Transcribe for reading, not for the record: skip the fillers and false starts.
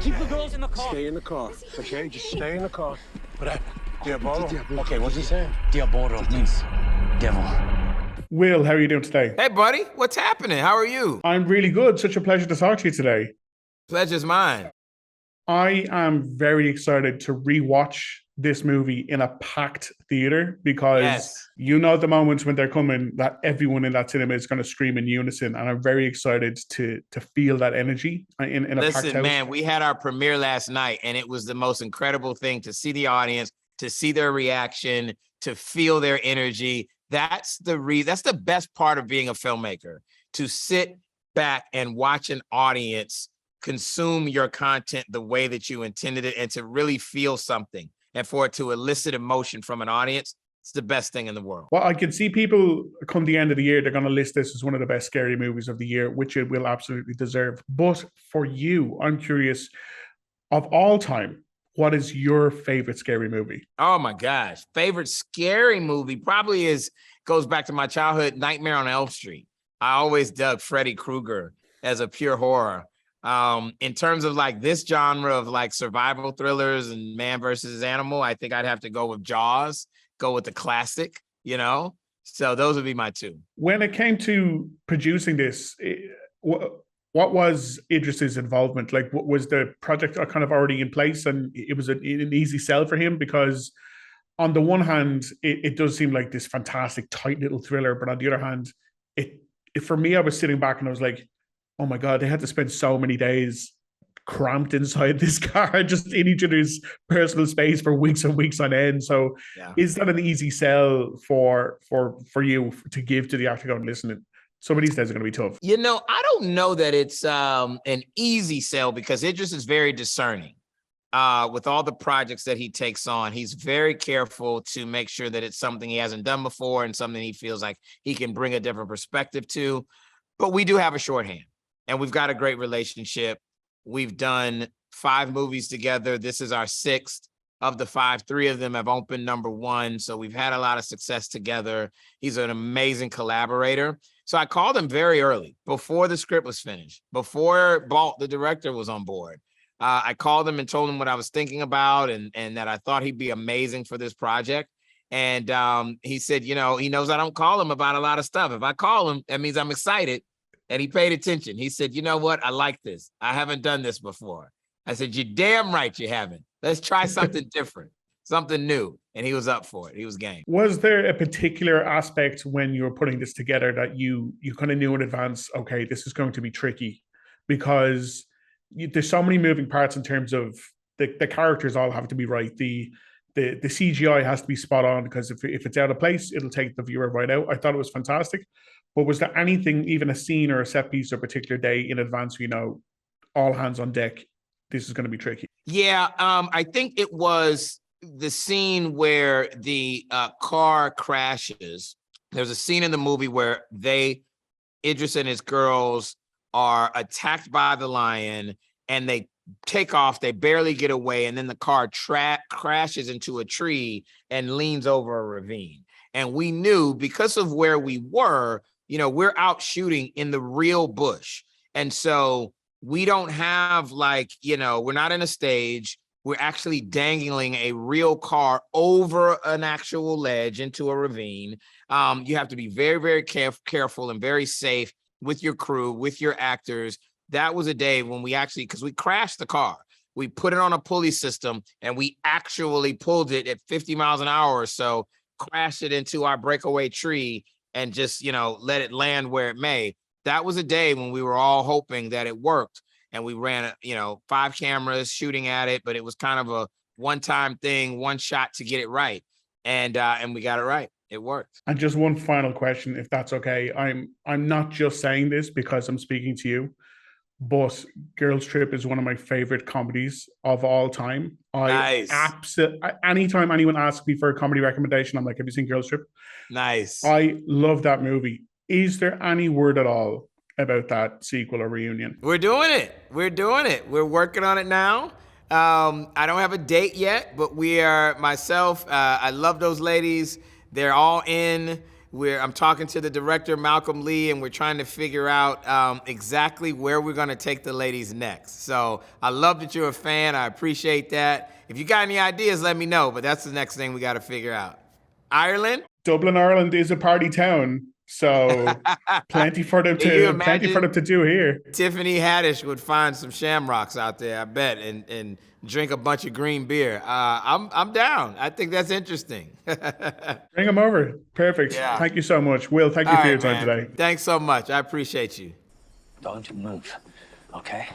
Keep the girls in the car. Stay in the car, okay? Just stay in the car. But Diabolo? Okay, what's he saying? Diabolo means devil. Will, how are you doing today? Hey, buddy, what's happening? How are you? I'm really good. Such a pleasure to talk to you today. Pleasure's mine. I am very excited to rewatch this movie in a packed theater because Yes. you know the moments when they're coming that everyone in that cinema is going to scream in unison, and I'm very excited to feel that energy in a packed Listen, house. man, we had our premiere last night, and it was the most incredible thing to see the audience, to see their reaction, to feel their energy. That's the best part of being a filmmaker, to sit back and watch an audience consume your content the way that you intended it and to really feel something and for it to elicit emotion from an audience. It's the best thing in the world. Well, I can see people come the end of the year, they're going to list this as one of the best scary movies of the year, which it will absolutely deserve. But for you, I'm curious, of all time, what is your favorite scary movie? Oh my gosh. Favorite scary movie probably goes back to my childhood, Nightmare on Elm Street. I always dug Freddy Krueger as a pure horror. In terms of like this genre of like survival thrillers and man versus animal, I think I'd have to go with Jaws, go with the classic, you know? So those would be my two. When it came to producing this, what was Idris's involvement? Like, what was the project kind of already in place and it was an easy sell for him? Because on the one hand, it does seem like this fantastic, tight little thriller, but on the other hand, it for me, I was sitting back and I was like, oh my God, they had to spend so many days cramped inside this car, just in each other's personal space for weeks and weeks on end. So is that an easy sell for you to give to the actor going, listen, some of these days are going to be tough? You know, I don't know that it's an easy sell because Idris is very discerning. With all the projects that he takes on, he's very careful to make sure that it's something he hasn't done before and something he feels like he can bring a different perspective to. But we do have a shorthand. And we've got a great relationship. We've done 5 movies together. This is our 6th of the 5. 3 of them have opened number 1. So we've had a lot of success together. He's an amazing collaborator. So I called him very early, before the script was finished, before Balt, the director, was on board. I called him and told him what I was thinking about and that I thought he'd be amazing for this project. And he said, you know, he knows I don't call him about a lot of stuff. If I call him, that means I'm excited. And he paid attention. He said, you know what? I like this. I haven't done this before. I said, you're damn right you haven't. Let's try something different, something new. And he was up for it. He was game. Was there a particular aspect when you were putting this together that you kind of knew in advance, okay, this is going to be tricky? Because there's so many moving parts in terms of the characters all have to be right. The CGI has to be spot on because if it's out of place, it'll take the viewer right out. I thought it was fantastic. But was there anything, even a scene or a set piece or a particular day in advance, you know, all hands on deck, this is going to be tricky? Yeah, I think it was the scene where the car crashes. There's a scene in the movie where Idris and his girls are attacked by the lion and they take off, they barely get away, and then the car crashes into a tree and leans over a ravine. And we knew because of where we were, you know, we're out shooting in the real bush. And so we don't have like, you know, we're not in a stage. We're actually dangling a real car over an actual ledge into a ravine. You have to be very, very careful and very safe with your crew, with your actors. That was a day when we actually, because we crashed the car, we put it on a pulley system and we actually pulled it at 50 miles an hour or so, crashed it into our breakaway tree and just, you know, let it land where it may. That was a day when we were all hoping that it worked. And we ran, 5 cameras shooting at it, but it was kind of a one-time thing, one shot to get it right. And we got it right. It worked. And just one final question, if that's okay. I'm not just saying this because I'm speaking to you, but Girls Trip is one of my favorite comedies of all time. Nice. Anytime anyone asks me for a comedy recommendation, I'm like, have you seen Girls Trip? Nice. I love that movie. Is there any word at all about that sequel or reunion? We're doing it. We're working on it now. I don't have a date yet, but we are, myself, I love those ladies. They're all in. I'm talking to the director, Malcolm Lee, and we're trying to figure out exactly where we're going to take the ladies next. So I love that you're a fan. I appreciate that. If you got any ideas, let me know, but that's the next thing we got to figure out. Ireland? Dublin, Ireland is a party town, so plenty for them to do here. Tiffany Haddish would find some shamrocks out there, I bet, and drink a bunch of green beer. I'm down. I think that's interesting. Bring them over. Perfect. Yeah. Thank you so much, Will. Thank you for your time today. Thanks so much. I appreciate you. Don't you move, okay?